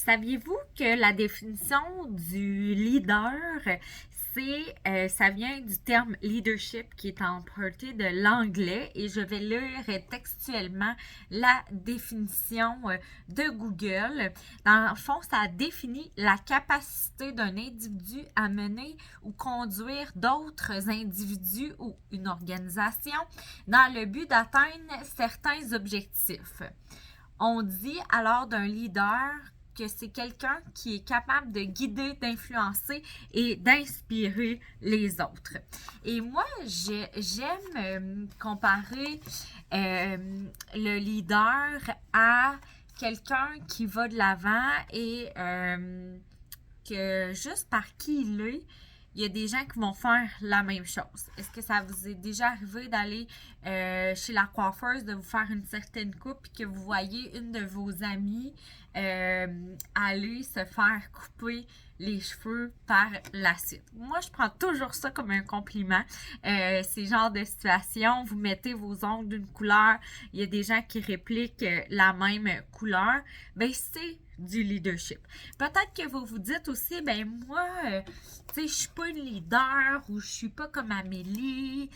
Saviez-vous que la définition du leader, ça vient du terme leadership qui est emprunté de l'anglais et je vais lire textuellement la définition de Google. Dans le fond, ça définit la capacité d'un individu à mener ou conduire d'autres individus ou une organisation dans le but d'atteindre certains objectifs. On dit alors d'un leader que c'est quelqu'un qui est capable de guider, d'influencer et d'inspirer les autres. Et moi, j'aime comparer le leader à quelqu'un qui va de l'avant et que juste par qui il est, il y a des gens qui vont faire la même chose. Est-ce que ça vous est déjà arrivé d'aller chez la coiffeuse, de vous faire une certaine coupe et que vous voyez une de vos amies aller se faire couper les cheveux par la suite? Moi, je prends toujours ça comme un compliment. Ces genres de situations, vous mettez vos ongles d'une couleur, il y a des gens qui répliquent la même couleur, ben c'est du leadership. Peut-être que vous vous dites aussi, ben moi, tu sais, je suis pas une leader ou je suis pas comme Amélie.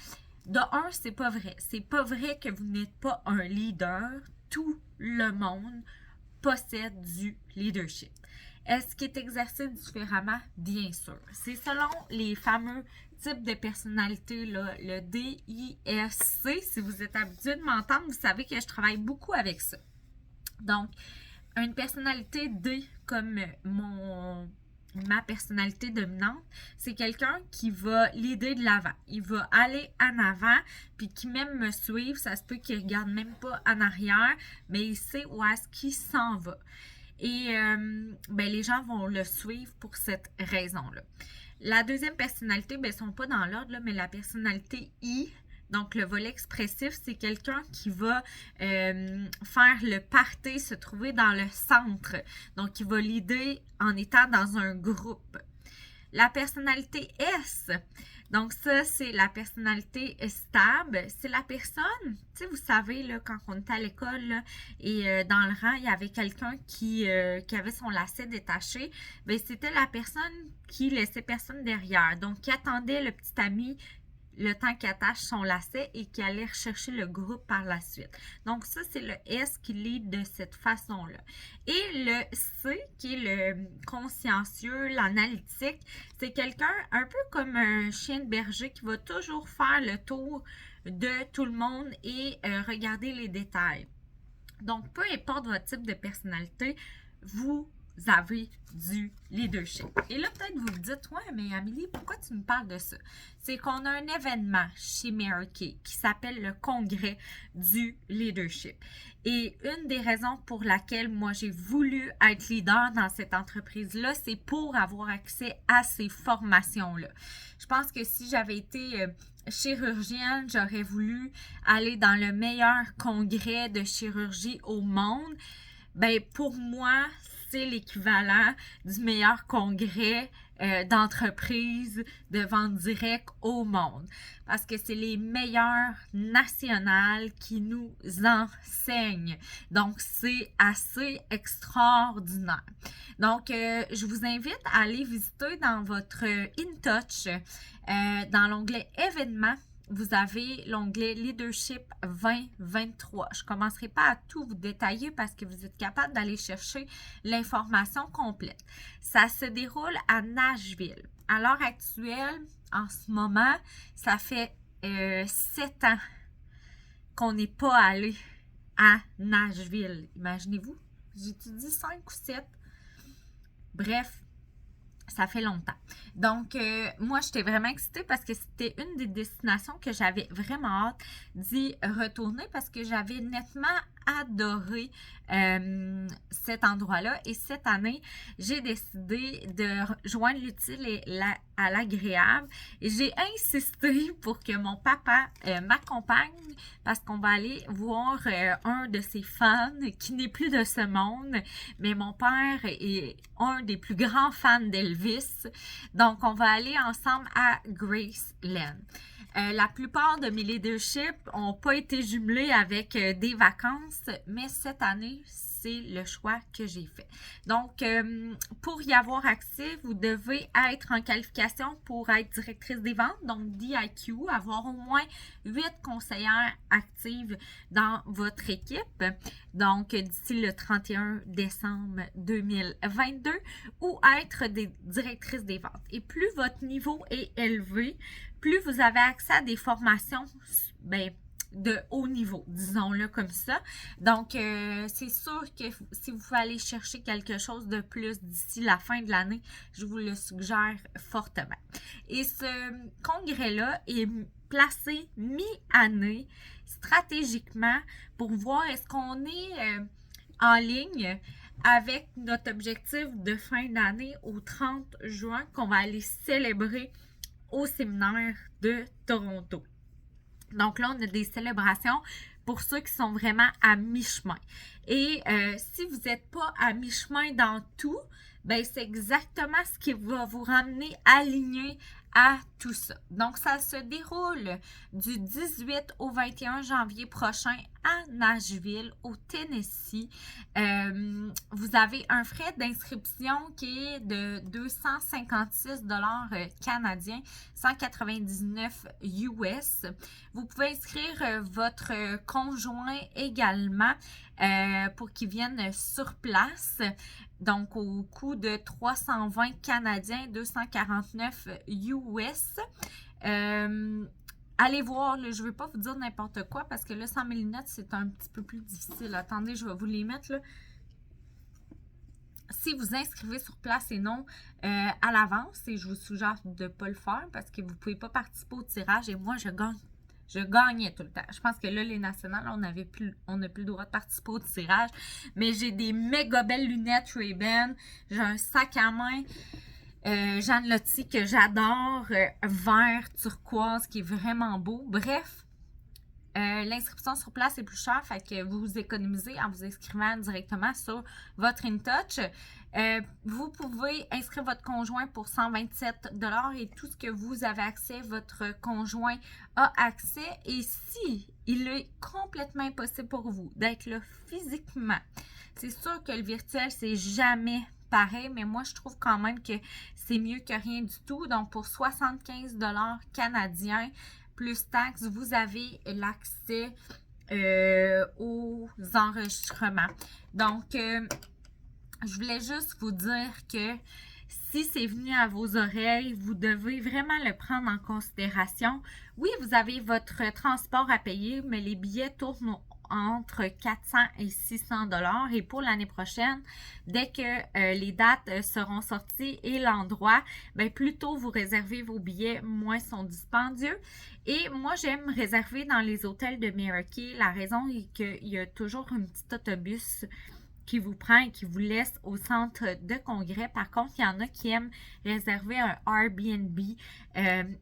De un, c'est pas vrai. C'est pas vrai que vous n'êtes pas un leader. Tout le monde possède du leadership. Est-ce qu'il est exercé différemment? Bien sûr. C'est selon les fameux types de personnalités, là, le DISC. Si vous êtes habitué de m'entendre, vous savez que je travaille beaucoup avec ça. Donc, une personnalité D comme ma personnalité dominante, c'est quelqu'un qui va l'aider de l'avant. Il va aller en avant, puis qui même me suivre. Ça se peut qu'il ne regarde même pas en arrière, mais il sait où est-ce qu'il s'en va. Et ben, les gens vont le suivre pour cette raison-là. La deuxième personnalité, ben, ils ne sont pas dans l'ordre, là, mais la personnalité I, donc, le volet expressif, c'est quelqu'un qui va faire le party, se trouver dans le centre. Donc, il va l'aider en étant dans un groupe. La personnalité S, donc ça, c'est la personnalité stable. C'est la personne, tu sais, vous savez, là, quand on était à l'école là, et dans le rang, il y avait quelqu'un qui avait son lacet détaché. Bien, c'était la personne qui laissait personne derrière. Donc, qui attendait le petit ami le temps qu'il attache son lacet et qu'il allait rechercher le groupe par la suite. Donc ça, c'est le S qui lead de cette façon-là. Et le C, qui est le consciencieux, l'analytique, c'est quelqu'un un peu comme un chien de berger qui va toujours faire le tour de tout le monde et regarder les détails. Donc, peu importe votre type de personnalité, vous avez du leadership. Et là, peut-être vous vous dites, ouais, mais Amélie, pourquoi tu me parles de ça? C'est qu'on a un événement chez Mary Kay qui s'appelle le Congrès du leadership. Et une des raisons pour laquelle moi j'ai voulu être leader dans cette entreprise-là, c'est pour avoir accès à ces formations-là. Je pense que si j'avais été chirurgienne, j'aurais voulu aller dans le meilleur congrès de chirurgie au monde. Ben, pour moi, c'est l'équivalent du meilleur congrès d'entreprise de vente directe au monde. Parce que c'est les meilleurs nationales qui nous enseignent. Donc, c'est assez extraordinaire. Donc, je vous invite à aller visiter dans votre InTouch, dans l'onglet événements. Vous avez l'onglet Leadership 2023. Je ne commencerai pas à tout vous détailler parce que vous êtes capable d'aller chercher l'information complète. Ça se déroule à Nashville. À l'heure actuelle, en ce moment, ça fait 7 ans qu'on n'est pas allé à Nashville. Imaginez-vous, j'étudie 5 ou 7. Bref, ça fait longtemps. Donc, moi, j'étais vraiment excitée parce que c'était une des destinations que j'avais vraiment hâte d'y retourner parce que j'avais nettement adoré cet endroit-là. Et cette année, j'ai décidé de joindre l'utile à l'agréable. Et j'ai insisté pour que mon papa m'accompagne parce qu'on va aller voir un de ses fans qui n'est plus de ce monde. Mais mon père est un des plus grands fans d'Elvis. Donc, on va aller ensemble à Graceland. La plupart de mes leaderships n'ont pas été jumelés avec des vacances, mais cette année, c'est le choix que j'ai fait. Donc, pour y avoir accès, vous devez être en qualification pour être directrice des ventes, donc DIQ, avoir au moins 8 conseillères actives dans votre équipe, donc d'ici le 31 décembre 2022, ou être des directrices des ventes. Et plus votre niveau est élevé, plus vous avez accès à des formations, de haut niveau, disons-le comme ça. Donc, c'est sûr que si vous pouvez aller chercher quelque chose de plus d'ici la fin de l'année, je vous le suggère fortement. Et ce congrès-là est placé mi-année stratégiquement pour voir est-ce qu'on est en ligne avec notre objectif de fin d'année au 30 juin qu'on va aller célébrer au séminaire de Toronto. Donc là, on a des célébrations pour ceux qui sont vraiment à mi-chemin. Et si vous n'êtes pas à mi-chemin dans tout, ben c'est exactement ce qui va vous ramener aligné à tout ça. Donc, ça se déroule du 18 au 21 janvier prochain à Nashville, au Tennessee. Vous avez un frais d'inscription qui est de 256 $ canadiens, 199 US. Vous pouvez inscrire votre conjoint également pour qu'il vienne sur place. Donc, au coût de 320 canadiens, 249 US. Allez voir, là, je ne veux pas vous dire n'importe quoi parce que là, 100 000 lunettes, c'est un petit peu plus difficile. Attendez, je vais vous les mettre là. Si vous inscrivez sur place et non à l'avance, et je vous suggère de ne pas le faire parce que vous ne pouvez pas participer au tirage et moi, je gagnais tout le temps. Je pense que là, les nationales, on n'a plus le droit de participer au tirage. Mais j'ai des méga belles lunettes Ray-Ban. J'ai un sac à main Jeanne Lotti que j'adore. Vert, turquoise, qui est vraiment beau. Bref, l'inscription sur place est plus chère. Fait que vous économisez en vous inscrivant directement sur votre InTouch. Vous pouvez inscrire votre conjoint pour 127 $ et tout ce que vous avez accès, votre conjoint a accès. Et si il est complètement impossible pour vous d'être là physiquement, c'est sûr que le virtuel, c'est jamais pareil, mais moi, je trouve quand même que c'est mieux que rien du tout. Donc, pour 75 $ canadiens, plus taxes, vous avez l'accès aux enregistrements. Donc, je voulais juste vous dire que si c'est venu à vos oreilles, vous devez vraiment le prendre en considération. Oui, vous avez votre transport à payer, mais les billets tournent entre 400 et 600 $ et pour l'année prochaine, dès que les dates seront sorties et l'endroit, bien, plus tôt vous réservez vos billets, moins sont dispendieux. Et moi, j'aime réserver dans les hôtels de Mary Kay. La raison est qu'il y a toujours un petit autobus qui vous prend et qui vous laisse au centre de congrès. Par contre, il y en a qui aiment réserver un Airbnb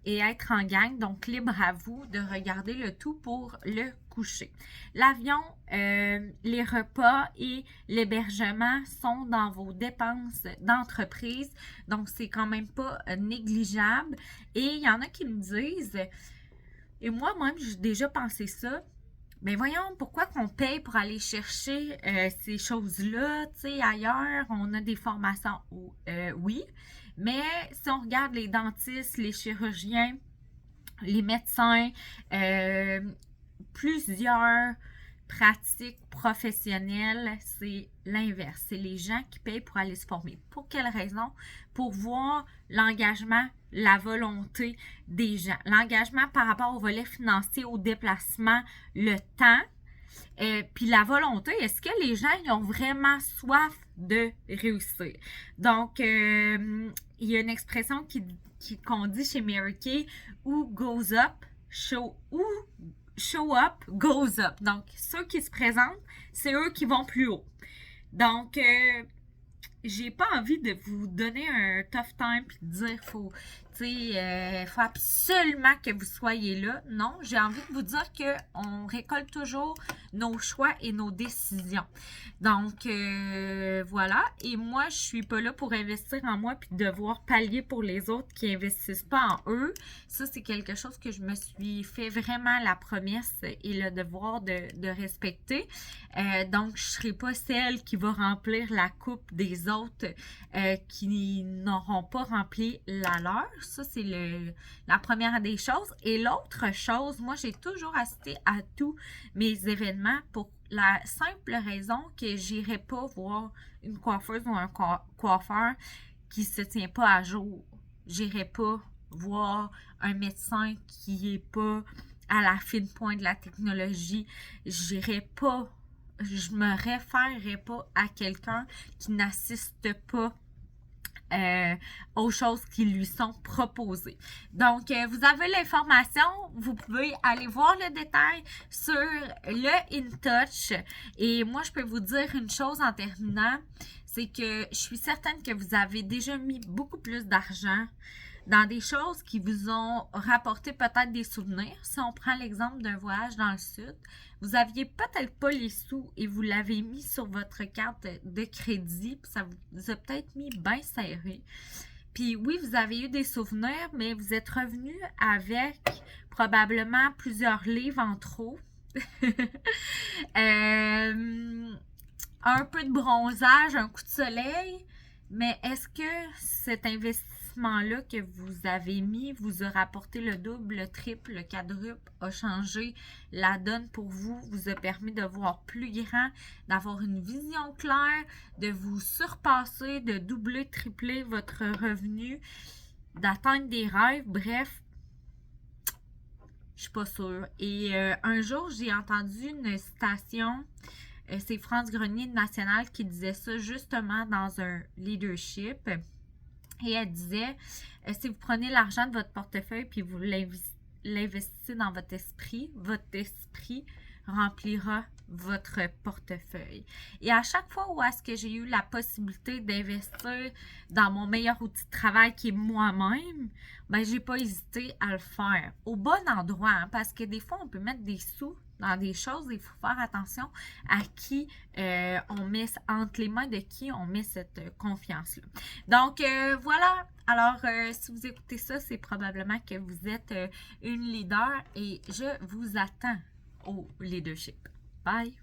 et être en gang. Donc, libre à vous de regarder le tout pour le coucher. L'avion, les repas et l'hébergement sont dans vos dépenses d'entreprise. Donc, c'est quand même pas négligeable. Et il y en a qui me disent, et moi-même, j'ai déjà pensé ça, mais voyons, pourquoi qu'on paye pour aller chercher ces choses-là, tu sais, ailleurs, on a des formations, oui, mais si on regarde les dentistes, les chirurgiens, les médecins, plusieurs pratiques professionnelles, c'est l'inverse. C'est les gens qui payent pour aller se former. Pour quelle raison? Pour voir l'engagement, la volonté des gens. L'engagement par rapport au volet financier, au déplacement, le temps, puis la volonté. Est-ce que les gens ils ont vraiment soif de réussir? Donc, il y a une expression qu'on dit chez Mary Kay, who goes up, show up, goes up. Donc, ceux qui se présentent, c'est eux qui vont plus haut. Donc, j'ai pas envie de vous donner un tough time puis de dire Tu sais, faut absolument que vous soyez là. Non, j'ai envie de vous dire qu'on récolte toujours nos choix et nos décisions. Donc, voilà. Et moi, je suis pas là pour investir en moi puis devoir pallier pour les autres qui investissent pas en eux. Ça, c'est quelque chose que je me suis fait vraiment la promesse et le devoir de respecter. Donc, je serai pas celle qui va remplir la coupe des autres qui n'auront pas rempli la leur. Ça, c'est la première des choses. Et l'autre chose, moi, j'ai toujours assisté à tous mes événements pour la simple raison que j'irai pas voir une coiffeuse ou un coiffeur qui se tient pas à jour. J'irai pas voir un médecin qui est pas à la fine pointe de la technologie. J'irai pas, je me référerai pas à quelqu'un qui n'assiste pas aux choses qui lui sont proposées. Donc, vous avez l'information, vous pouvez aller voir le détail sur le InTouch. Et moi, je peux vous dire une chose en terminant, c'est que je suis certaine que vous avez déjà mis beaucoup plus d'argent dans des choses qui vous ont rapporté peut-être des souvenirs. Si on prend l'exemple d'un voyage dans le sud, vous aviez peut-être pas les sous et vous l'avez mis sur votre carte de crédit, puis ça vous a peut-être mis bien serré. Puis oui, vous avez eu des souvenirs, mais vous êtes revenu avec probablement plusieurs livres en trop. Un peu de bronzage, un coup de soleil, mais est-ce que cet investissement-là que vous avez mis vous a rapporté le double, le triple, le quadruple, a changé la donne pour vous, vous a permis de voir plus grand, d'avoir une vision claire, de vous surpasser, de doubler, tripler votre revenu, d'atteindre des rêves, bref, je suis pas sûre. Et un jour, j'ai entendu une citation. C'est France Grenier National qui disait ça justement dans un leadership. Et elle disait, si vous prenez l'argent de votre portefeuille puis vous l'investissez dans votre esprit remplira votre portefeuille. Et à chaque fois où est-ce que j'ai eu la possibilité d'investir dans mon meilleur outil de travail qui est moi-même, ben j'ai pas hésité à le faire au bon endroit, hein, parce que des fois on peut mettre des sous dans des choses et il faut faire attention à qui on met entre les mains de qui on met cette confiance-là. Donc voilà. Alors, si vous écoutez ça, c'est probablement que vous êtes une leader et je vous attends au leadership. Bye!